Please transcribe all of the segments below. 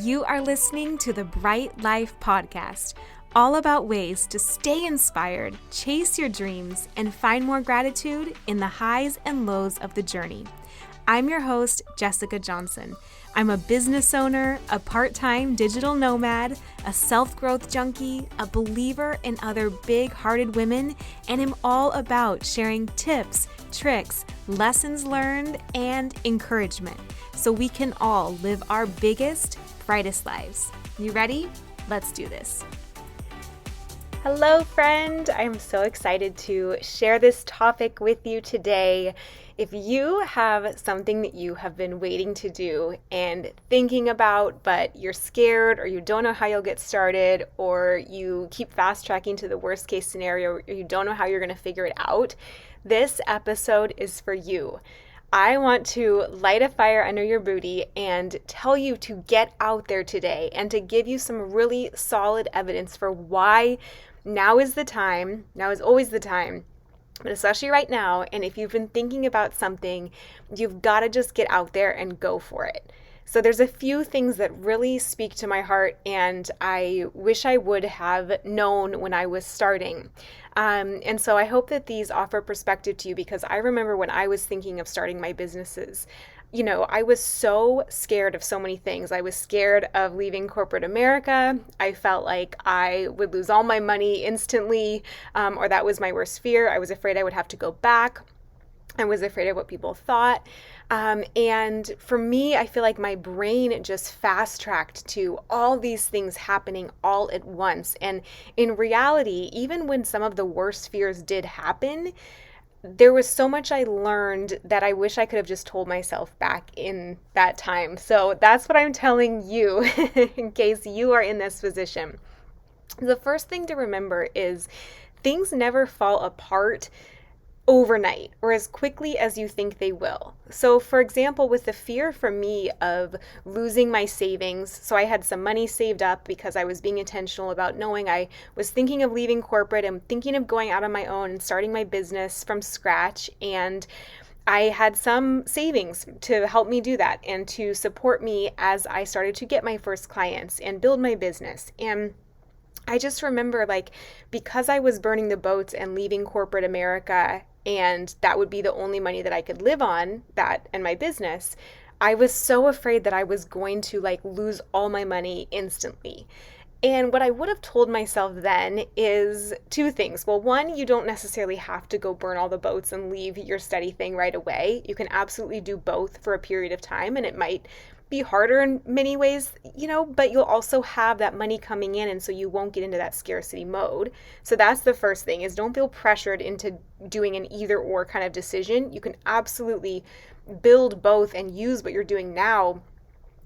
You are listening to the Bright Life Podcast, all about ways to stay inspired, chase your dreams, and find more gratitude in the highs and lows of the journey. I'm your host, Jessica Johnson. I'm a business owner, a part-time digital nomad, a self-growth junkie, a believer in other big-hearted women, and am all about sharing tips, tricks, lessons learned, and encouragement so we can all live our biggest, brightest lives. You ready? Let's do this. Hello, friend. I'm so excited to share this topic with you today. If you have something that you have been waiting to do and thinking about, but you're scared or you don't know how you'll get started, or you keep fast tracking to the worst case scenario, or you don't know how you're going to figure it out, this episode is for you. I want to light a fire under your booty and tell you to get out there today and to give you some really solid evidence for why now is the time. Now is always the time, but especially right now. And if you've been thinking about something, you've got to just get out there and go for it. So there's a few things that really speak to my heart, and I wish I would have known when I was starting. And so I hope that these offer perspective to you, because I remember when I was thinking of starting my businesses, I was so scared of so many things. I was scared of leaving corporate America. I felt like I would lose all my money instantly, or that was my worst fear. I was afraid I would have to go back. I was afraid of what people thought. And for me, I feel like my brain just fast-tracked to all these things happening all at once. And in reality, even when some of the worst fears did happen, there was so much I learned that I wish I could have just told myself back in that time. So that's what I'm telling you in case you are in this position. The first thing to remember is things never fall apart overnight or as quickly as you think they will. So for example, with the fear for me of losing my savings, so I had some money saved up because I was being intentional about knowing I was thinking of leaving corporate and thinking of going out on my own and starting my business from scratch. And I had some savings to help me do that and to support me as I started to get my first clients and build my business. And I just remember, because I was burning the boats and leaving corporate America, and that would be the only money that I could live on, that and my business, I was so afraid that I was going to lose all my money instantly. And what I would have told myself then is two things. Well, one, you don't necessarily have to go burn all the boats and leave your steady thing right away. You can absolutely do both for a period of time, and it might be harder in many ways, but you'll also have that money coming in, and so you won't get into that scarcity mode. So that's the first thing, is don't feel pressured into doing an either or kind of decision. You can absolutely build both and use what you're doing now,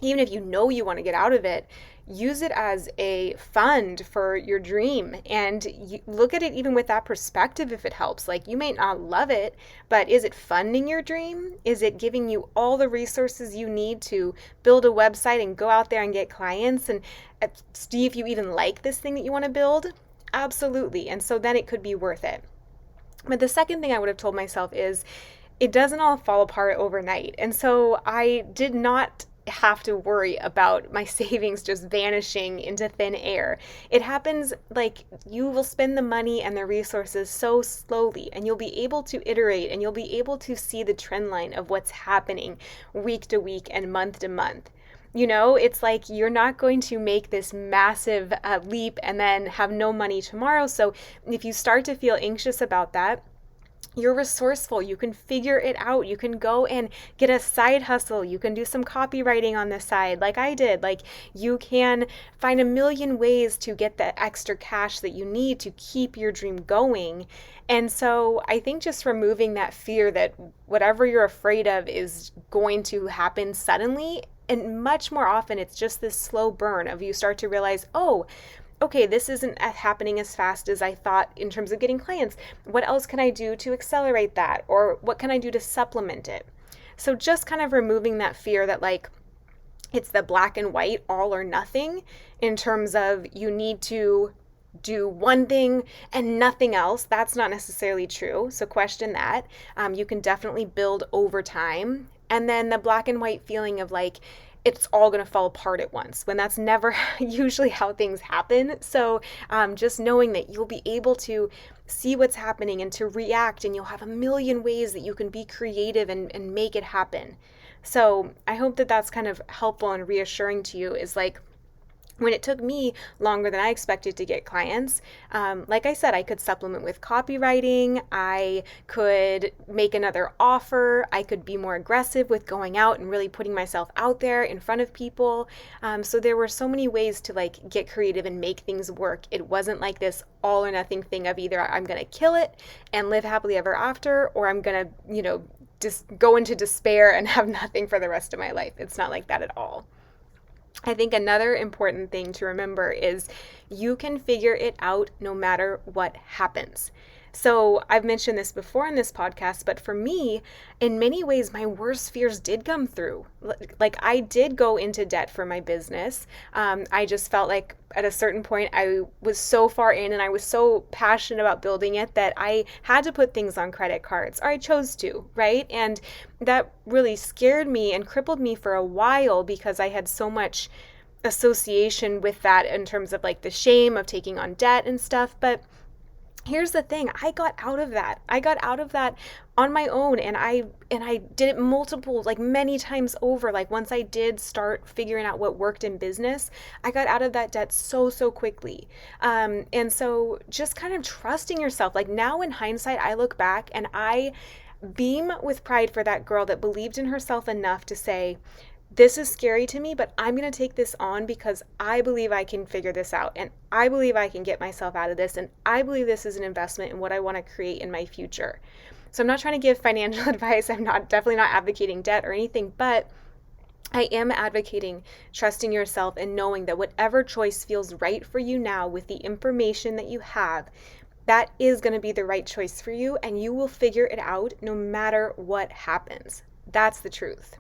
even if you know you want to get out of it. Use it as a fund for your dream, and look at it even with that perspective if it helps. You may not love it, but is it funding your dream? Is it giving you all the resources you need to build a website and go out there and get clients and see if you even like this thing that you want to build? Absolutely. And so then it could be worth it. But the second thing I would have told myself is it doesn't all fall apart overnight. And so I did not have to worry about my savings just vanishing into thin air. It happens you will spend the money and the resources so slowly, and you'll be able to iterate, and you'll be able to see the trend line of what's happening week to week and month to month. It's you're not going to make this massive leap and then have no money tomorrow. So if you start to feel anxious about that, you're resourceful. You can figure it out. You can go and get a side hustle. You can do some copywriting on the side like I did. You can find a million ways to get the extra cash that you need to keep your dream going. And so I think just removing that fear that whatever you're afraid of is going to happen suddenly, and much more often it's just this slow burn of you start to realize, oh, okay, this isn't happening as fast as I thought in terms of getting clients. What else can I do to accelerate that? Or what can I do to supplement it? So just kind of removing that fear that it's the black and white, all or nothing, in terms of you need to do one thing and nothing else. That's not necessarily true. So question that. You can definitely build over time. And then the black and white feeling of it's all going to fall apart at once, when that's never usually how things happen. So just knowing that you'll be able to see what's happening and to react, and you'll have a million ways that you can be creative and make it happen. So I hope that that's kind of helpful and reassuring to you, is like, when it took me longer than I expected to get clients, like I said, I could supplement with copywriting. I could make another offer. I could be more aggressive with going out and really putting myself out there in front of people. So there were so many ways to like get creative and make things work. It wasn't like this all or nothing thing of either I'm going to kill it and live happily ever after, or I'm going to, just go into despair and have nothing for the rest of my life. It's not like that at all. I think another important thing to remember is you can figure it out no matter what happens. So I've mentioned this before in this podcast, but for me, in many ways, my worst fears did come through. Like I did go into debt for my business. I just felt like at a certain point, I was so far in and I was so passionate about building it that I had to put things on credit cards, or I chose to, right? And that really scared me and crippled me for a while, because I had so much association with that in terms of like the shame of taking on debt and stuff. But here's the thing, I got out of that. I got out of that on my own, and I did it many times over. Like once I did start figuring out what worked in business, I got out of that debt so quickly. And so just kind of trusting yourself. Like now in hindsight, I look back and I beam with pride for that girl that believed in herself enough to say, this is scary to me, but I'm going to take this on because I believe I can figure this out, and I believe I can get myself out of this, and I believe this is an investment in what I want to create in my future. So I'm not trying to give financial advice. I'm definitely not advocating debt or anything, but I am advocating trusting yourself and knowing that whatever choice feels right for you now with the information that you have, that is going to be the right choice for you, and you will figure it out no matter what happens. That's the truth.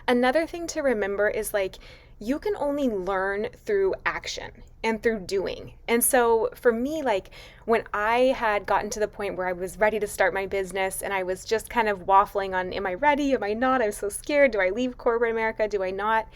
Another thing to remember is like, you can only learn through action and through doing. And so for me, like when I had gotten to the point where I was ready to start my business and I was just kind of waffling on, am I ready? Am I not? I'm so scared. Do I leave corporate America? Do I not?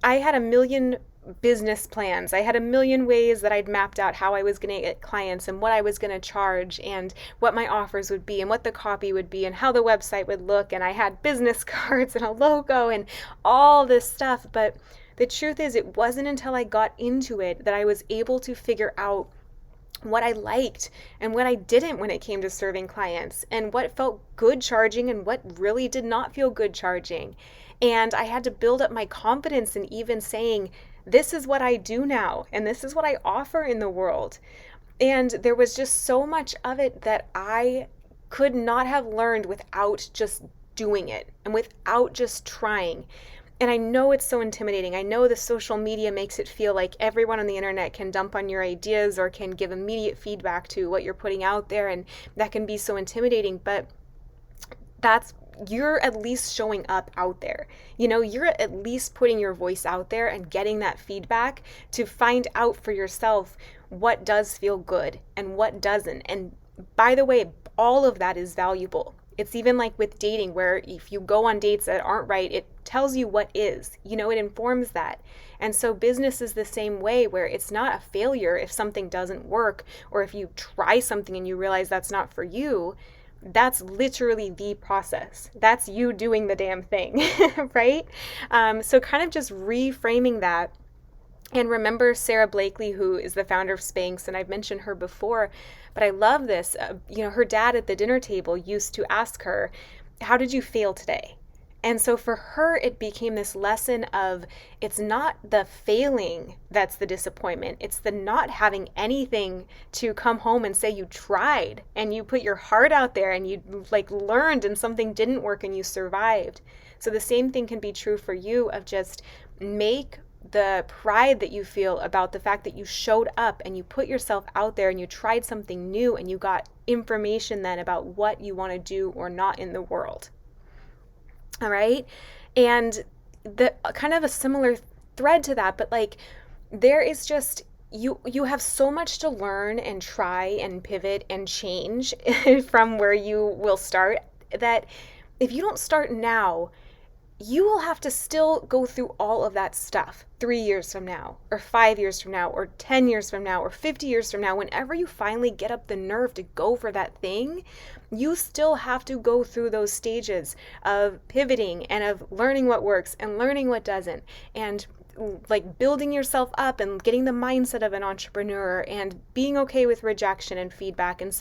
I had a million business plans. I had a million ways that I'd mapped out how I was going to get clients and what I was going to charge and what my offers would be and what the copy would be and how the website would look. And I had business cards and a logo and all this stuff. But the truth is, it wasn't until I got into it that I was able to figure out what I liked and what I didn't when it came to serving clients, and what felt good charging and what really did not feel good charging. And I had to build up my confidence in even saying, this is what I do now, and this is what I offer in the world. And there was just so much of it that I could not have learned without just doing it and without just trying. And I know it's so intimidating. I know the social media makes it feel like everyone on the internet can dump on your ideas or can give immediate feedback to what you're putting out there, and that can be so intimidating. But you're at least showing up out there. You're at least putting your voice out there and getting that feedback to find out for yourself what does feel good and what doesn't. And by the way, all of that is valuable. It's even like with dating, where if you go on dates that aren't right, it tells you what is, it informs that. And so business is the same way, where it's not a failure if something doesn't work, or if you try something and you realize that's not for you. That's literally the process. That's you doing the damn thing, right? So kind of just reframing that. And remember Sarah Blakely, who is the founder of Spanx, and I've mentioned her before, but I love this. Her dad at the dinner table used to ask her, how did you fail today? And so for her, it became this lesson of, it's not the failing that's the disappointment. It's the not having anything to come home and say you tried and you put your heart out there and you learned and something didn't work and you survived. So the same thing can be true for you, of just make the pride that you feel about the fact that you showed up and you put yourself out there and you tried something new and you got information then about what you want to do or not in the world. All right. And the kind of a similar thread to that, but there is just, you have so much to learn and try and pivot and change from where you will start, that if you don't start now, you will have to still go through all of that stuff 3 years from now, or 5 years from now, or 10 years from now, or 50 years from now. Whenever you finally get up the nerve to go for that thing, you still have to go through those stages of pivoting and of learning what works and learning what doesn't, and like building yourself up and getting the mindset of an entrepreneur and being okay with rejection and feedback. And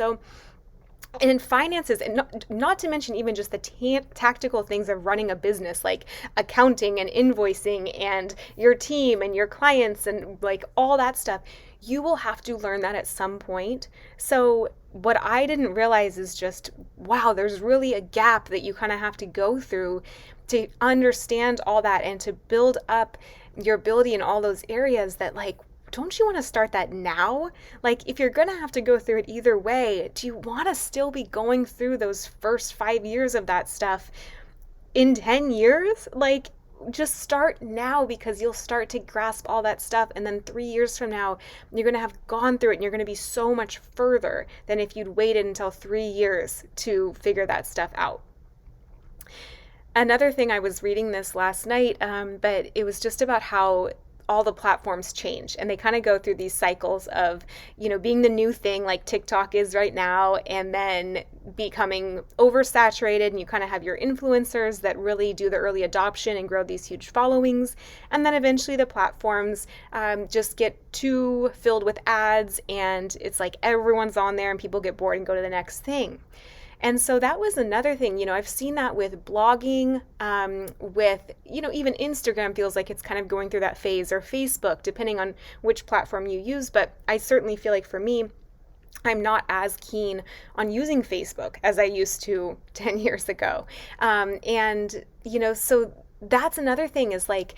in finances, and not to mention even just the tactical things of running a business, like accounting and invoicing and your team and your clients and like all that stuff, you will have to learn that at some point. So what I didn't realize is just, wow, there's really a gap that you kind of have to go through to understand all that and to build up your ability in all those areas that, like, don't you want to start that now? Like, if you're going to have to go through it either way, do you want to still be going through those first 5 years of that stuff in 10 years? Like, just start now, because you'll start to grasp all that stuff. And then 3 years from now, you're going to have gone through it and you're going to be so much further than if you'd waited until 3 years to figure that stuff out. Another thing, I was reading this last night, but it was just about how all the platforms change, and they kind of go through these cycles of, being the new thing like TikTok is right now, and then becoming oversaturated, and you kind of have your influencers that really do the early adoption and grow these huge followings, and then eventually the platforms just get too filled with ads, and it's like everyone's on there and people get bored and go to the next thing. And so that was another thing, I've seen that with blogging, with, even Instagram feels like it's kind of going through that phase, or Facebook, depending on which platform you use. But I certainly feel like for me, I'm not as keen on using Facebook as I used to 10 years ago. So that's another thing, is like,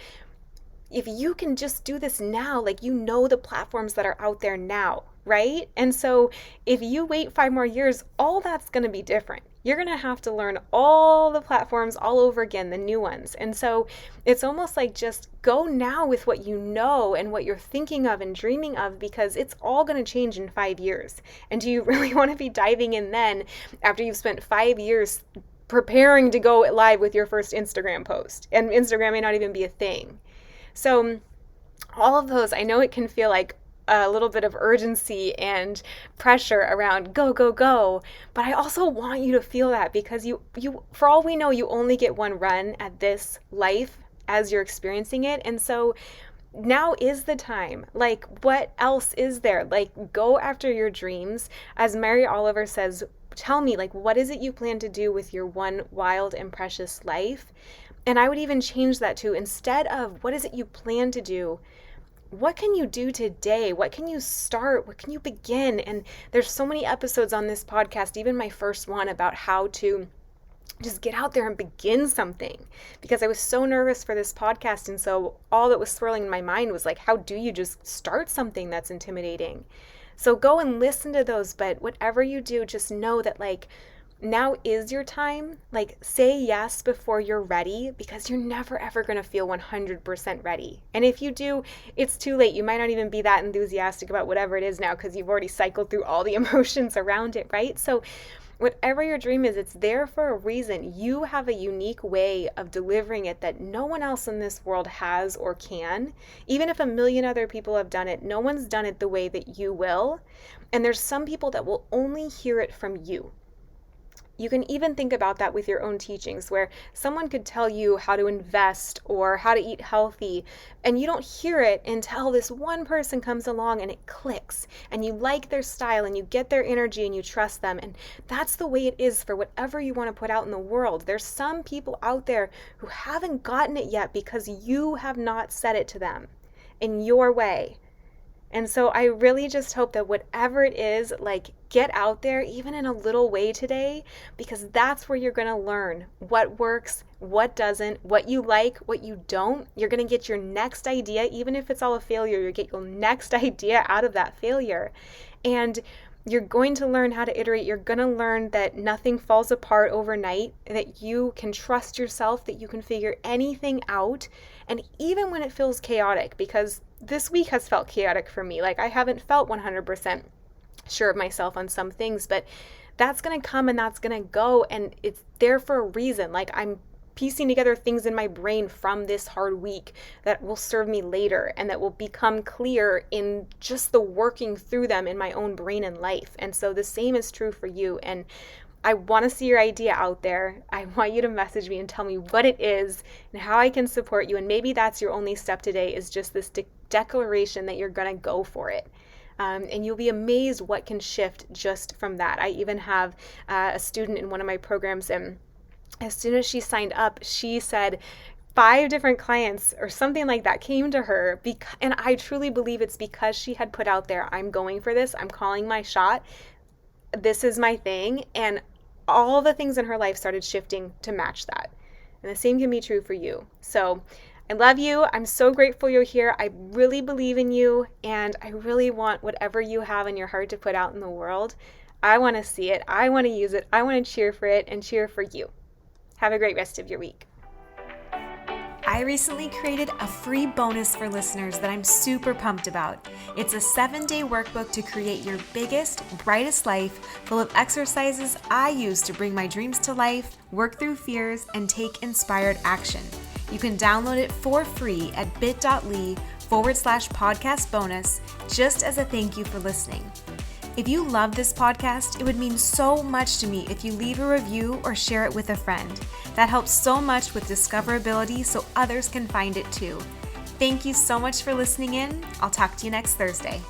if you can just do this now, like, the platforms that are out there now, right? And so if you wait 5 more years, all that's going to be different. You're going to have to learn all the platforms all over again, the new ones. And so it's almost like, just go now with what you know and what you're thinking of and dreaming of, because it's all going to change in 5 years. And do you really want to be diving in then, after you've spent 5 years preparing to go live with your first Instagram post, and Instagram may not even be a thing? So all of those, I know it can feel like a little bit of urgency and pressure around go, go, go. But I also want you to feel that, because you, for all we know, you only get one run at this life as you're experiencing it. And so now is the time. Like, what else is there? Like, go after your dreams. As Mary Oliver says, tell me, like, what is it you plan to do with your one wild and precious life? And I would even change that to, instead of what is it you plan to do, what can you do today? What can you start? What can you begin? And there's so many episodes on this podcast, even my first one, about how to just get out there and begin something, because I was so nervous for this podcast. And so all that was swirling in my mind was like, how do you just start something that's intimidating? So go and listen to those. But whatever you do, just know that, like, now is your time. Like, say yes before you're ready, because you're never ever going to feel 100% ready. And if you do, it's too late. You might not even be that enthusiastic about whatever it is now, because you've already cycled through all the emotions around it, right? So whatever your dream is, it's there for a reason. You have a unique way of delivering it that no one else in this world has or can. Even if 1,000,000 other people have done it, no one's done it the way that you will. And there's some people that will only hear it from you. You can even think about that with your own teachings, where someone could tell you how to invest or how to eat healthy, and you don't hear it until this one person comes along and it clicks, and you like their style and you get their energy and you trust them. And that's the way it is for whatever you want to put out in the world. There's some people out there who haven't gotten it yet because you have not said it to them in your way. And so I really just hope that whatever it is, like, get out there, even in a little way today, because that's where you're going to learn what works, what doesn't, what you like, what you don't. You're going to get your next idea, even if it's all a failure, you get your next idea out of that failure. And you're going to learn how to iterate. You're going to learn that nothing falls apart overnight, that you can trust yourself, that you can figure anything out. And even when it feels chaotic, because this week has felt chaotic for me. Like, I haven't felt 100% sure of myself on some things, but that's going to come and that's going to go. And it's there for a reason. Like, I'm piecing together things in my brain from this hard week that will serve me later and that will become clear in just the working through them in my own brain and life. And so the same is true for you. And I want to see your idea out there. I want you to message me and tell me what it is and how I can support you. And maybe that's your only step today, is just this declaration that you're going to go for it. And you'll be amazed what can shift just from that. I even have a student in one of my programs, and as soon as she signed up, she said 5 different clients or something like that came to her. And I truly believe it's because she had put out there, I'm going for this. I'm calling my shot. This is my thing. And all the things in her life started shifting to match that. And the same can be true for you. So I love you. I'm so grateful you're here. I really believe in you. And I really want whatever you have in your heart to put out in the world. I want to see it. I want to use it. I want to cheer for it and cheer for you. Have a great rest of your week. I recently created a free bonus for listeners that I'm super pumped about. It's a 7-day workbook to create your biggest, brightest life, full of exercises I use to bring my dreams to life, work through fears, and take inspired action. You can download it for free at bit.ly/podcast bonus, just as a thank you for listening. If you love this podcast, it would mean so much to me if you leave a review or share it with a friend. That helps so much with discoverability so others can find it too. Thank you so much for listening in. I'll talk to you next Thursday.